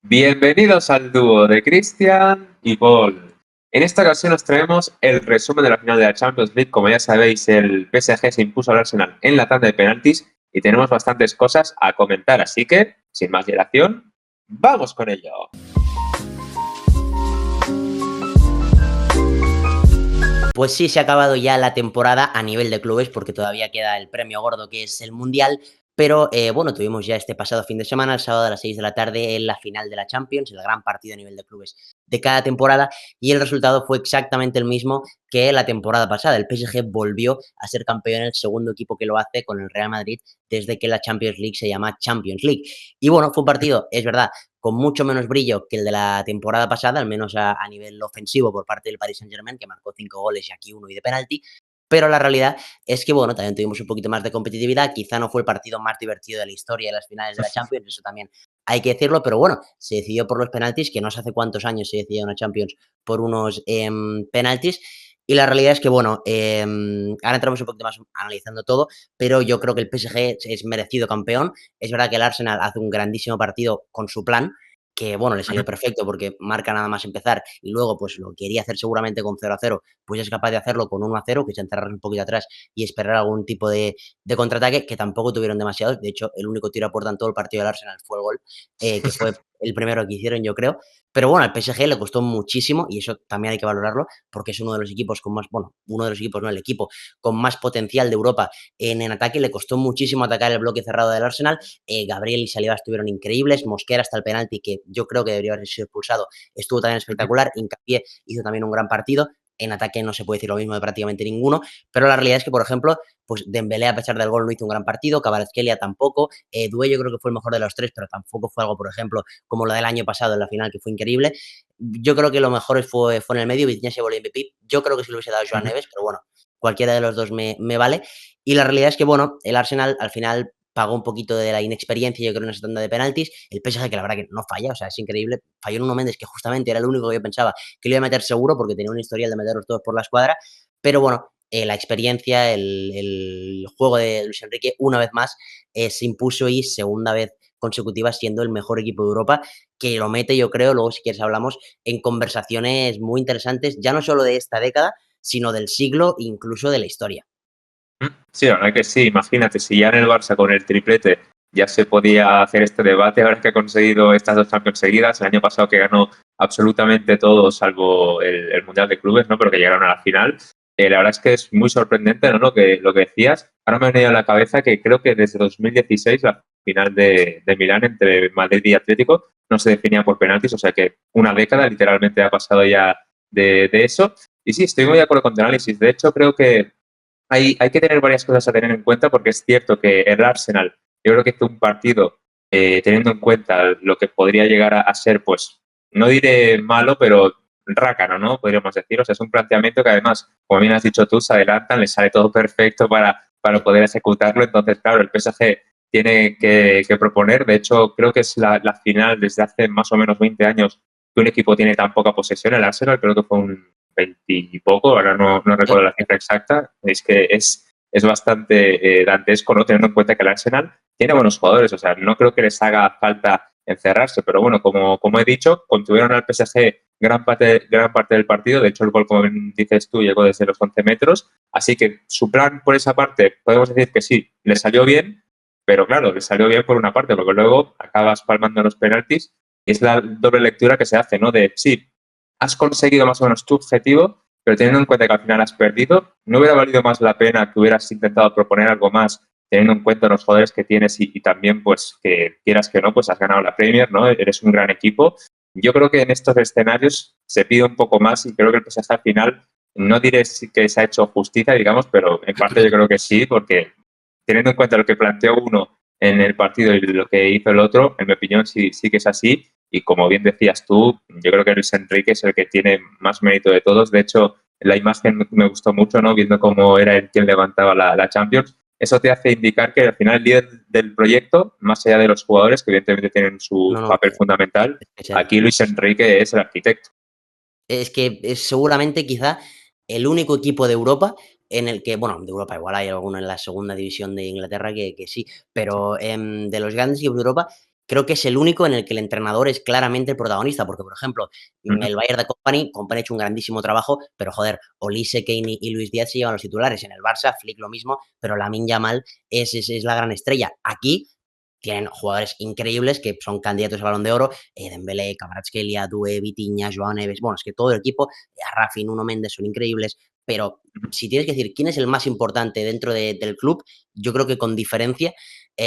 Bienvenidos al dúo de Cristian y Paul. En esta ocasión os traemos el resumen de la final de la Champions League. Como ya sabéis, el PSG se impuso al Arsenal en la tanda de penaltis y tenemos bastantes cosas a comentar. Así que, sin más dilación, ¡vamos con ello! Pues sí, se ha acabado ya la temporada a nivel de clubes porque todavía queda el premio gordo que es el Mundial, pero bueno, tuvimos ya este pasado fin de semana, el sábado a las 6 de la tarde, en la final de la Champions, el gran partido a nivel de clubes de cada temporada, y el resultado fue exactamente el mismo que la temporada pasada. El PSG volvió a ser campeón, el segundo equipo que lo hace con el Real Madrid desde que la Champions League se llama Champions League. Y bueno, fue un partido, es verdad, con mucho menos brillo que el de la temporada pasada, al menos a nivel ofensivo por parte del Paris Saint-Germain, que marcó 5 goles y aquí uno y de penalti. Pero la realidad es que, bueno, también tuvimos un poquito más de competitividad. Quizá no fue el partido más divertido de la historia de las finales de la Champions, eso también hay que decirlo, pero bueno, se decidió por los penaltis, que no sé hace cuántos años se decía una Champions por unos penaltis. Y la realidad es que, bueno, ahora entramos un poquito más analizando todo, pero yo creo que el PSG es merecido campeón. Es verdad que el Arsenal hace un grandísimo partido con su plan, que bueno, le salió perfecto porque marca nada más empezar y luego pues lo quería hacer seguramente con 0-0, pues es capaz de hacerlo con 1-0, que es encerrarse un poquito atrás y esperar algún tipo de contraataque, que tampoco tuvieron demasiados. De hecho, el único tiro a puerta en todo el partido del Arsenal fue el gol, que fue el primero que hicieron, yo creo. Pero bueno, al PSG le costó muchísimo y eso también hay que valorarlo porque es uno de los equipos con más, bueno, uno de los equipos, no el equipo, con más potencial de Europa en ataque. Le costó muchísimo atacar el bloque cerrado del Arsenal. Gabriel y Saliba estuvieron increíbles. Mosquera hasta el penalti, que yo creo que debería haber sido expulsado, estuvo también espectacular. Hincapié hizo también un gran partido. En ataque no se puede decir lo mismo de prácticamente ninguno, pero la realidad es que, por ejemplo, pues Dembélé, a pesar del gol, no hizo un gran partido, Kvaratskhelia tampoco, Doué yo creo que fue el mejor de los tres, pero tampoco fue algo, por ejemplo, como lo del año pasado en la final, que fue increíble. Yo creo que lo mejor fue en el medio, Vitinha se volvió MVP. Yo creo que se lo hubiese dado a Joan Neves, pero bueno, cualquiera de los dos me vale. Y la realidad es que, bueno, el Arsenal al final pagó un poquito de la inexperiencia, yo creo, en esa tanda de penaltis. El PSG, que la verdad que no falla, o sea, es increíble. Falló en Nuno Méndez, que justamente era el único que yo pensaba que lo iba a meter seguro, porque tenía un historial de meterlos todos por la escuadra. Pero bueno, la experiencia, el juego de Luis Enrique, una vez más, se impuso y segunda vez consecutiva siendo el mejor equipo de Europa, que lo mete, yo creo, luego si quieres hablamos, en conversaciones muy interesantes, ya no solo de esta década, sino del siglo, incluso de la historia. Sí, la verdad que sí. Imagínate, si ya en el Barça con el triplete ya se podía hacer este debate, ahora que ha conseguido estas dos Champions seguidas, el año pasado que ganó absolutamente todo, salvo el Mundial de Clubes, ¿no? Pero que llegaron a la final. La verdad es que es muy sorprendente, ¿no? Lo que decías. Ahora me ha venido a la cabeza que creo que desde 2016, la final de Milán entre Madrid y Atlético, no se definía por penaltis, o sea que una década literalmente ha pasado ya de eso. Y sí, estoy muy de acuerdo con tu análisis. De hecho, creo que hay que tener varias cosas a tener en cuenta porque es cierto que el Arsenal, yo creo que hizo un partido teniendo en cuenta lo que podría llegar a ser, pues, no diré malo, pero rácano, ¿no? Podríamos decir. O sea, es un planteamiento que además, como bien has dicho tú, se adelantan, les sale todo perfecto para poder ejecutarlo. Entonces, claro, el PSG tiene que proponer. De hecho, creo que es la final desde hace más o menos 20 años que un equipo tiene tan poca posesión. El Arsenal creo que fue un 20 y poco, ahora no recuerdo la cifra exacta. Es que es bastante dantesco, ¿no? Teniendo en cuenta que el Arsenal tiene buenos jugadores, o sea, no creo que les haga falta encerrarse, pero bueno, como he dicho, contuvieron al PSG gran parte del partido. De hecho, el gol, como bien dices tú, llegó desde los 11 metros, así que su plan por esa parte, podemos decir que sí, le salió bien, pero claro, le salió bien por una parte, porque luego acabas palmando los penaltis y es la doble lectura que se hace, ¿no? De sí, has conseguido más o menos tu objetivo, pero teniendo en cuenta que al final has perdido, ¿no hubiera valido más la pena que hubieras intentado proponer algo más, teniendo en cuenta los jugadores que tienes y también, pues, que quieras que no, pues has ganado la Premier, ¿no? Eres un gran equipo. Yo creo que en estos escenarios se pide un poco más y creo que el PSG al final, no diré que se ha hecho justicia, digamos, pero en parte yo creo que sí, porque teniendo en cuenta lo que planteó uno en el partido y lo que hizo el otro, en mi opinión sí que es así. Y como bien decías tú, yo creo que Luis Enrique es el que tiene más mérito de todos. De hecho, la imagen me gustó mucho, ¿no? Viendo cómo era él quien levantaba la Champions. Eso te hace indicar que al final el líder del proyecto, más allá de los jugadores, que evidentemente tienen su No, no, papel fundamental, es él. aquí Luis Enrique es el arquitecto. Es que es seguramente quizá el único equipo de Europa en el que, bueno, de Europa igual hay alguno en la segunda división de Inglaterra que sí, pero de los grandes equipos de Europa creo que es el único en el que el entrenador es claramente el protagonista, porque, por ejemplo, Ujú. el Bayern de Kompany ha hecho un grandísimo trabajo, pero joder, Olise, Kane y Luis Díaz se llevan los titulares. En el Barça, Flick lo mismo, pero Lamine Yamal es la gran estrella. Aquí tienen jugadores increíbles que son candidatos al Balón de Oro, Dembélé, Kvaratskhelia, Doué, Vitinha, Joao Neves, bueno, es que todo el equipo, Rafi, Nuno Méndez son increíbles, pero si tienes que decir quién es el más importante dentro del club, yo creo que con diferencia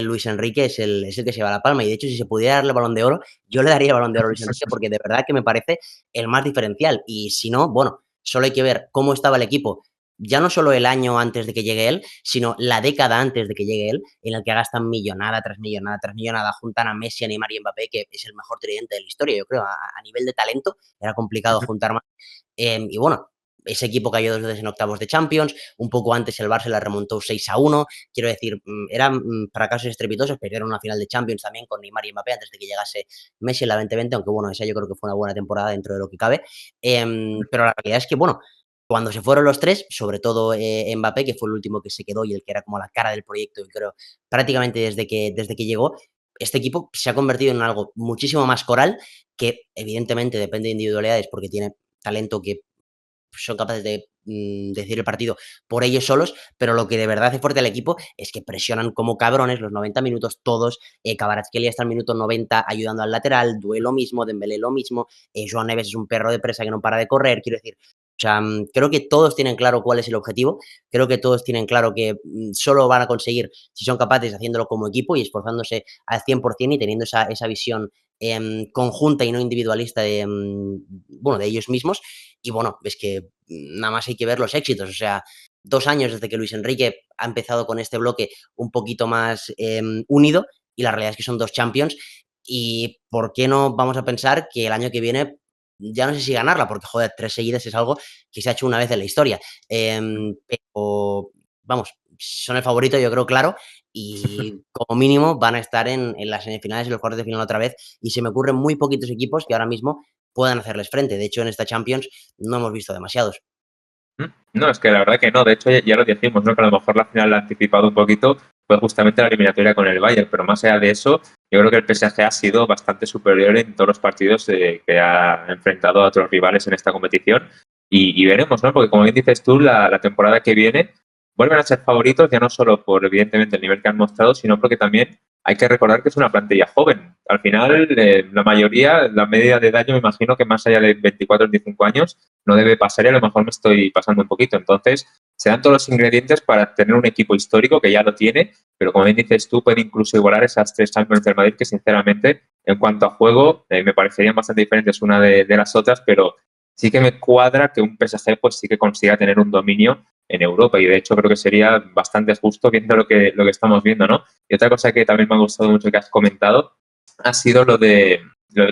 Luis Enrique es el que se lleva la palma. Y de hecho, si se pudiera darle el Balón de Oro, yo le daría el Balón de Oro a Luis Enrique porque de verdad que me parece el más diferencial. Y si no, bueno, solo hay que ver cómo estaba el equipo, ya no solo el año antes de que llegue él, sino la década antes de que llegue él, en el que gastan millonada tras millonada tras millonada, juntan a Messi, a Neymar y Mbappé, que es el mejor tridente de la historia, yo creo. A nivel de talento era complicado Ujú. juntar más. Y bueno, ese equipo cayó 2 veces en octavos de Champions, un poco antes el Barça la remontó 6-1, quiero decir, eran fracasos estrepitosos, perdieron una final de Champions también con Neymar y Mbappé antes de que llegase Messi en la 2020, aunque bueno, esa yo creo que fue una buena temporada dentro de lo que cabe. Pero la realidad es que, bueno, cuando se fueron los tres, sobre todo Mbappé, que fue el último que se quedó y el que era como la cara del proyecto, yo creo, prácticamente desde que llegó, este equipo se ha convertido en algo muchísimo más coral, que evidentemente depende de individualidades porque tiene talento que son capaces de decir el partido por ellos solos, pero lo que de verdad hace fuerte al equipo es que presionan como cabrones los 90 minutos todos. Kvaratskhelia está al minuto 90 ayudando al lateral, Doué lo mismo, Dembélé lo mismo, Joao Neves es un perro de presa que no para de correr, quiero decir. O sea, creo que todos tienen claro cuál es el objetivo, creo que todos tienen claro que solo van a conseguir si son capaces de haciéndolo como equipo y esforzándose al 100% y teniendo esa visión conjunta y no individualista bueno, de ellos mismos. Y bueno, es que nada más hay que ver los éxitos. O sea, 2 años desde que Luis Enrique ha empezado con este bloque un poquito más unido y la realidad es que son 2 Champions. Y ¿por qué no vamos a pensar que el año que viene, ya no sé si ganarla, porque joder, 3 seguidas es algo que se ha hecho una vez en la historia. Pero vamos, son el favorito, yo creo, claro, y como mínimo van a estar en las semifinales y los cuartos de final otra vez. Y se me ocurren muy poquitos equipos que ahora mismo puedan hacerles frente. De hecho, en esta Champions no hemos visto demasiados. No, es que la verdad que no. De hecho, ya lo dijimos, ¿no? Que a lo mejor la final la ha anticipado un poquito, fue justamente la eliminatoria con el Bayern. Pero más allá de eso, yo creo que el PSG ha sido bastante superior en todos los partidos que ha enfrentado a otros rivales en esta competición. Y veremos, ¿no? Porque como bien dices tú, la temporada que viene vuelven a ser favoritos, ya no solo por, evidentemente, el nivel que han mostrado, sino porque también hay que recordar que es una plantilla joven. Al final, la mayoría, la media de edad, yo me imagino que más allá de 24 o 25 años, no debe pasar y a lo mejor me estoy pasando un poquito. Entonces, se dan todos los ingredientes para tener un equipo histórico que ya lo tiene, pero como bien dices tú, puede incluso igualar esas 3 Champions del Madrid que, sinceramente, en cuanto a juego, me parecerían bastante diferentes una de las otras, pero sí que me cuadra que un PSG pues sí que consiga tener un dominio en Europa y de hecho creo que sería bastante justo viendo lo que estamos viendo, ¿no? Y otra cosa que también me ha gustado mucho que has comentado ha sido lo de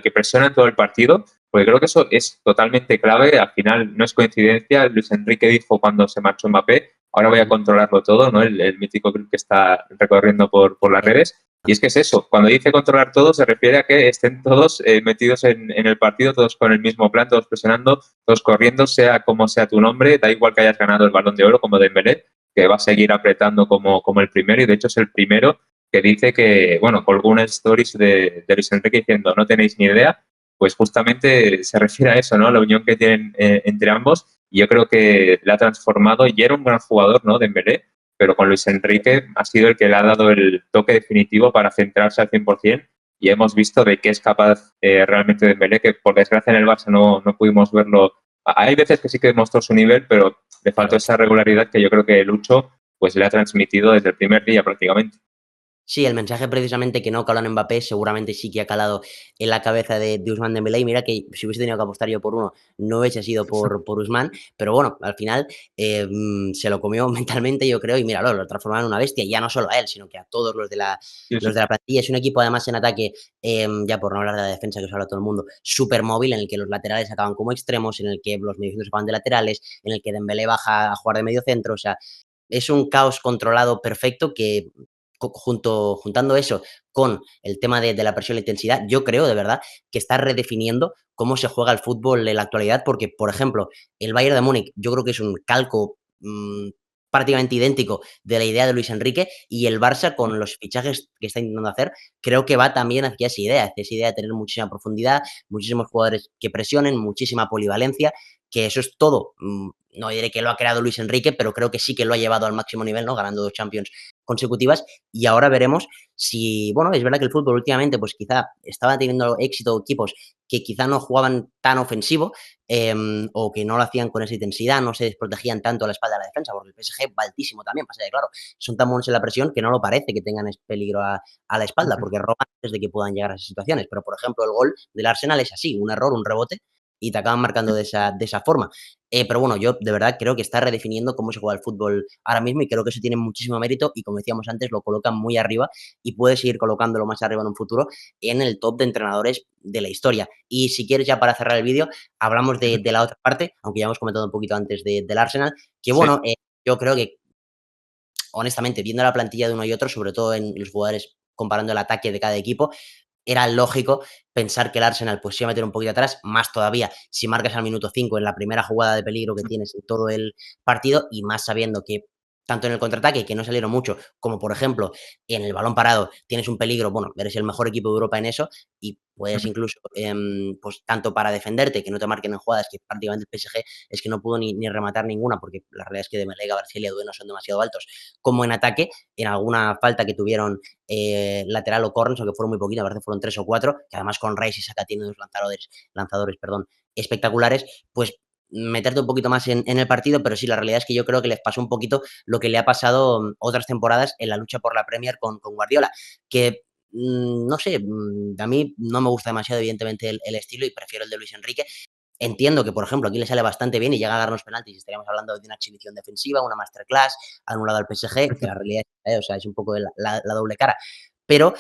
que presionan todo el partido, porque creo que eso es totalmente clave. Al final no es coincidencia. Luis Enrique dijo cuando se marchó Mbappé, ahora voy a Ujú. controlarlo todo, ¿no? El mítico clip que está recorriendo por las redes. Y es que es eso, cuando dice controlar todo se refiere a que estén todos metidos en el partido, todos con el mismo plan, todos presionando, todos corriendo, sea como sea tu nombre, da igual que hayas ganado el Balón de Oro como Dembélé, que va a seguir apretando como el primero y de hecho es el primero que dice que, bueno, colgó una stories de Luis Enrique diciendo no tenéis ni idea, pues justamente se refiere a eso, ¿no? La unión que tienen entre ambos y yo creo que la ha transformado y era un gran jugador, ¿no? Dembélé, pero con Luis Enrique ha sido el que le ha dado el toque definitivo para centrarse al 100% y hemos visto de qué es capaz realmente Dembélé, que por desgracia en el Barça no pudimos verlo. Hay veces que sí que demostró su nivel, pero le faltó Claro. esa regularidad que yo creo que Lucho pues le ha transmitido desde el primer día prácticamente. Sí, el mensaje precisamente que no caló en Mbappé seguramente sí que ha calado en la cabeza de Ousmane Dembélé. Y mira que si hubiese tenido que apostar yo por uno, no hubiese sido por Ousmane, pero bueno, al final se lo comió mentalmente, yo creo, y míralo, lo transformaron en una bestia, y ya no solo a él, sino que a todos los de la, Sí, los sí. de la plantilla. Es un equipo además en ataque, ya por no hablar de la defensa que os habla todo el mundo, súper móvil, en el que los laterales acaban como extremos, en el que los mediocentros acaban de laterales, en el que Dembélé baja a jugar de medio centro, o sea, es un caos controlado perfecto que juntando eso con el tema de la presión y la intensidad, yo creo de verdad que está redefiniendo cómo se juega el fútbol en la actualidad, porque, por ejemplo, el Bayern de Múnich, yo creo que es un calco prácticamente idéntico de la idea de Luis Enrique, y el Barça, con los fichajes que está intentando hacer, creo que va también hacia esa idea de tener muchísima profundidad, muchísimos jugadores que presionen, muchísima polivalencia, que eso es todo. No diré que lo ha creado Luis Enrique, pero creo que sí que lo ha llevado al máximo nivel, ¿no? Ganando 2 Champions consecutivas, y ahora veremos si, bueno, es verdad que el fútbol últimamente, pues quizá estaba teniendo éxito equipos que quizá no jugaban tan ofensivo, o que no lo hacían con esa intensidad, no se desprotegían tanto a la espalda de la defensa, porque el PSG va altísimo también, pasa que claro, son tan buenos en la presión que no lo parece que tengan ese peligro a la espalda, porque roban antes de que puedan llegar a esas situaciones. Pero, por ejemplo, el gol del Arsenal es así, un error, un rebote, y te acaban marcando de esa forma. Pero bueno, yo de verdad creo que está redefiniendo cómo se juega el fútbol ahora mismo, y creo que eso tiene muchísimo mérito, y como decíamos antes, lo colocan muy arriba y puede seguir colocándolo más arriba en un futuro en el top de entrenadores de la historia. Y si quieres, ya para cerrar el vídeo, hablamos de la otra parte, aunque ya hemos comentado un poquito antes del Arsenal, que Sí, bueno, yo creo que honestamente, viendo la plantilla de uno y otro, sobre todo en los jugadores comparando el ataque de cada equipo, era lógico pensar que el Arsenal pues se iba a meter un poquito atrás, más todavía si marcas al minuto 5 en la primera jugada de peligro que tienes en todo el partido, y más sabiendo que tanto en el contraataque, que no salieron mucho, como por ejemplo en el balón parado tienes un peligro, bueno, eres el mejor equipo de Europa en eso, y puedes incluso, pues tanto para defenderte, que no te marquen en jugadas, que prácticamente el PSG es que no pudo ni rematar ninguna, porque la realidad es que Dembélé, Kvaratskhelia y Doué no son demasiado altos, como en ataque, en alguna falta que tuvieron lateral o corners, aunque fueron muy poquitos, me parece que fueron 3 o 4, que además con Rice y Saka tienen unos lanzadores espectaculares, pues meterte un poquito más en el partido, pero sí, la realidad es que yo creo que les pasó un poquito lo que le ha pasado otras temporadas en la lucha por la Premier con Guardiola, que no sé, a mí no me gusta demasiado, evidentemente, el estilo, y prefiero el de Luis Enrique. Entiendo que, por ejemplo, aquí le sale bastante bien y llega a darnos penaltis, y estaríamos hablando de una exhibición defensiva, una masterclass, anulado al PSG, que la realidad o sea, es un poco la doble cara. Pero,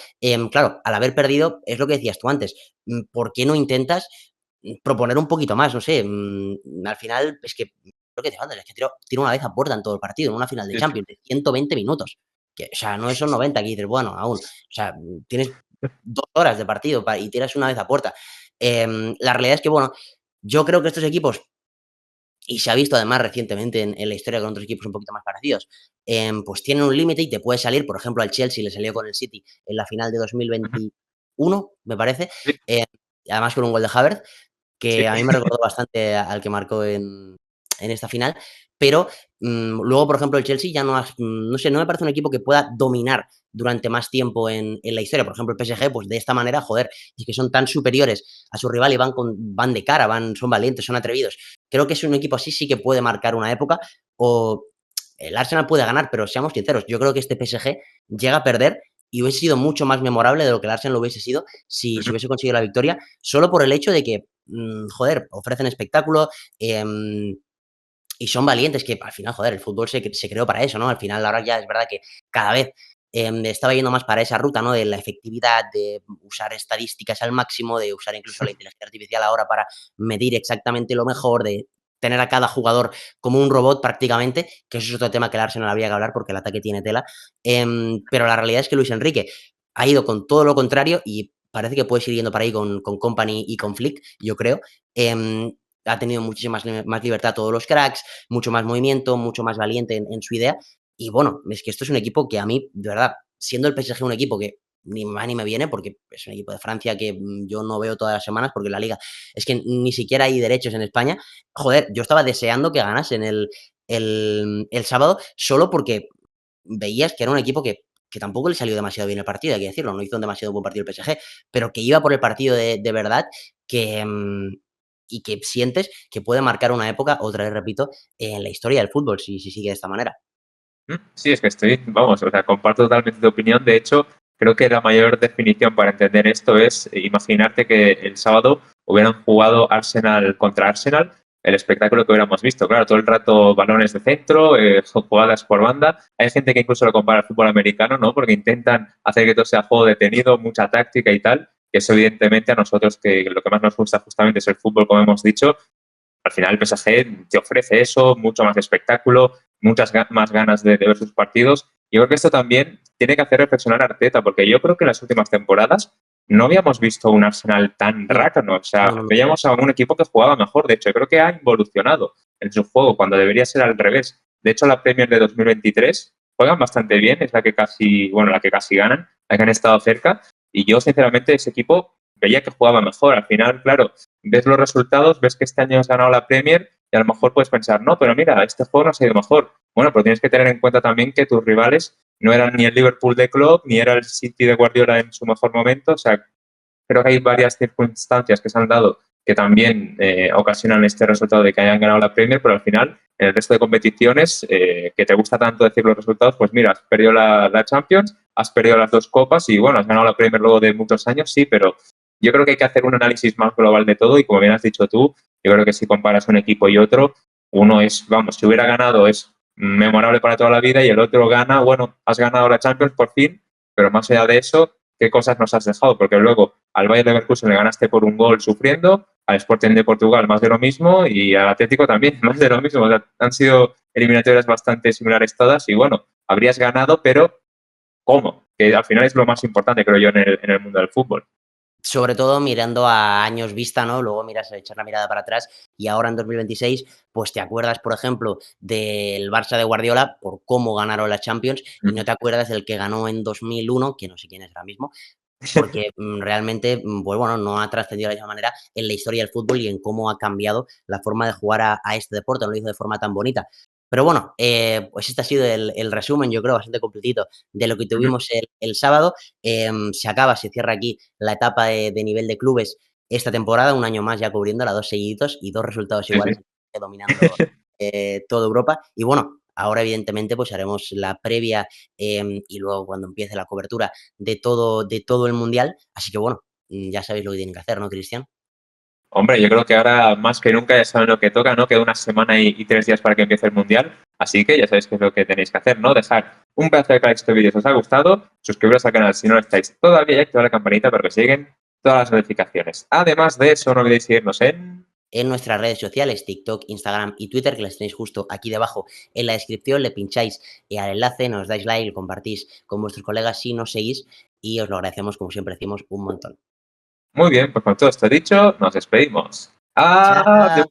claro, al haber perdido, es lo que decías tú antes, ¿por qué no intentas proponer un poquito más? No sé, al final es que, lo que decías antes, es que tiro una vez a puerta en todo el partido, en una final de sí, sí. Champions de 120 minutos. Que, o sea, no esos 90 que dices, bueno, aún. O sea, tienes 2 horas de partido y tiras una vez a puerta. La realidad es que, bueno, yo creo que estos equipos, y se ha visto además recientemente en la historia con otros equipos un poquito más parecidos, pues tienen un límite y te puede salir, por ejemplo, al Chelsea le salió con el City en la final de 2021, me parece, Sí, eh, además con un gol de Havertz, sí. que a mí me recordó bastante al que marcó en esta final, pero luego, por ejemplo, el Chelsea ya no sé, no me parece un equipo que pueda dominar durante más tiempo en la historia. Por ejemplo, el PSG, pues de esta manera, joder, es que son tan superiores a su rival y van de cara, son valientes, son atrevidos. Creo que es un equipo así sí que puede marcar una época, o el Arsenal puede ganar, pero seamos sinceros, yo creo que este PSG llega a perder y hubiese sido mucho más memorable de lo que el Arsenal lo hubiese sido si hubiese conseguido la victoria, solo por el hecho de que, joder, ofrecen espectáculo, y son valientes, que al final, joder, el fútbol se creó para eso, ¿no? Al final, ahora ya es verdad que cada vez estaba yendo más para esa ruta, ¿no? De la efectividad, de usar estadísticas al máximo, de usar incluso la inteligencia artificial ahora para medir exactamente lo mejor, de tener a cada jugador como un robot prácticamente, que eso es otro tema que el Arsenal habría que hablar porque el ataque tiene tela. Pero la realidad es que Luis Enrique ha ido con todo lo contrario, y parece que puede seguir yendo para ahí con Company y con Flick, yo creo. Em, Ha tenido muchísima más libertad todos los cracks, mucho más movimiento, mucho más valiente en su idea. Y bueno, es que esto es un equipo que a mí, de verdad, siendo el PSG un equipo que ni me va ni me viene, porque es un equipo de Francia que yo no veo todas las semanas, porque la liga es que ni siquiera hay derechos en España. Joder, yo estaba deseando que ganasen el sábado, solo porque veías que era un equipo que tampoco le salió demasiado bien el partido, hay que decirlo, no hizo un demasiado buen partido el PSG, pero que iba por el partido de verdad, que, y que sientes que puede marcar una época, otra vez repito, en la historia del fútbol, si sigue de esta manera. Sí, es que vamos, o sea, comparto totalmente tu opinión. De hecho, creo que la mayor definición para entender esto es imaginarte que el sábado hubieran jugado Arsenal contra Arsenal, el espectáculo que hubiéramos visto. Claro, todo el rato balones de centro, jugadas por banda. Hay gente que incluso lo compara al fútbol americano, ¿no? Porque intentan hacer que todo sea juego detenido, mucha táctica y tal. Que eso, evidentemente, a nosotros que lo que más nos gusta justamente es el fútbol, como hemos dicho, al final el PSG te ofrece eso, mucho más espectáculo, muchas más ganas de ver sus partidos. Y yo creo que esto también tiene que hacer reflexionar a Arteta, porque yo creo que en las últimas temporadas no habíamos visto un Arsenal tan No, rácano. O no, sea, no, no. veíamos a un equipo que jugaba mejor. De hecho, creo que ha evolucionado en su juego cuando debería ser al revés. De hecho, la Premier de 2023 juegan bastante bien, es la que casi ganan, la que han estado cerca. Y yo, sinceramente, ese equipo veía que jugaba mejor. Al final, claro, ves los resultados, ves que este año has ganado la Premier y a lo mejor puedes pensar, no, pero mira, este juego nos ha ido mejor. Bueno, pero tienes que tener en cuenta también que tus rivales no eran ni el Liverpool de Klopp, ni era el City de Guardiola en su mejor momento. O sea, creo que hay varias circunstancias que se han dado que también ocasionan este resultado de que hayan ganado la Premier, pero al final, en el resto de competiciones, que te gusta tanto decir los resultados, pues mira, has perdido la Champions, has perdido las dos copas y bueno, has ganado la Premier luego de muchos años, sí, pero yo creo que hay que hacer un análisis más global de todo y como bien has dicho tú, yo creo que si comparas un equipo y otro, uno es, vamos, si hubiera ganado es memorable para toda la vida y el otro gana, bueno, has ganado la Champions por fin, pero más allá de eso, ¿qué cosas nos has dejado? Porque luego al Bayer Leverkusen le ganaste por un gol sufriendo, al Sporting de Portugal más de lo mismo y al Atlético también más de lo mismo. O sea, han sido eliminatorias bastante similares todas y bueno, habrías ganado, pero ¿cómo? Que al final es lo más importante, creo yo, en el mundo del fútbol. Sobre todo mirando a años vista, ¿no? Luego miras, echar la mirada para atrás y ahora en 2026, pues te acuerdas, por ejemplo, del Barça de Guardiola por cómo ganaron la Champions y no te acuerdas del que ganó en 2001, que no sé quién es ahora mismo, porque realmente, pues bueno, no ha trascendido de la misma manera en la historia del fútbol y en cómo ha cambiado la forma de jugar a este deporte, no lo hizo de forma tan bonita. Pero bueno, pues este ha sido el resumen, yo creo, bastante completito de lo que tuvimos el sábado. Se acaba, se cierra aquí la etapa de nivel de clubes esta temporada, un año más ya cubriéndola, 2 seguiditos y 2 resultados Sí, sí. iguales, dominando toda Europa. Y bueno, ahora evidentemente pues haremos la previa y luego cuando empiece la cobertura de todo el mundial. Así que bueno, ya sabéis lo que tienen que hacer, ¿no, Cristian? Hombre, yo creo que ahora más que nunca ya saben lo que toca, ¿no? Queda una semana y 3 días para que empiece el Mundial. Así que ya sabéis qué es lo que tenéis que hacer, ¿no? Dejar un pedazo de like si este vídeo si os ha gustado, suscribiros al canal si no lo estáis todavía y activar la campanita para que os lleguen todas las notificaciones. Además de eso, no olvidéis seguirnos en... En nuestras redes sociales, TikTok, Instagram y Twitter, que las tenéis justo aquí debajo en la descripción, le pincháis al enlace, nos dais like, lo compartís con vuestros colegas si nos seguís y os lo agradecemos, como siempre decimos, un montón. Muy bien, pues con todo esto dicho, nos despedimos. Adiós. Chao.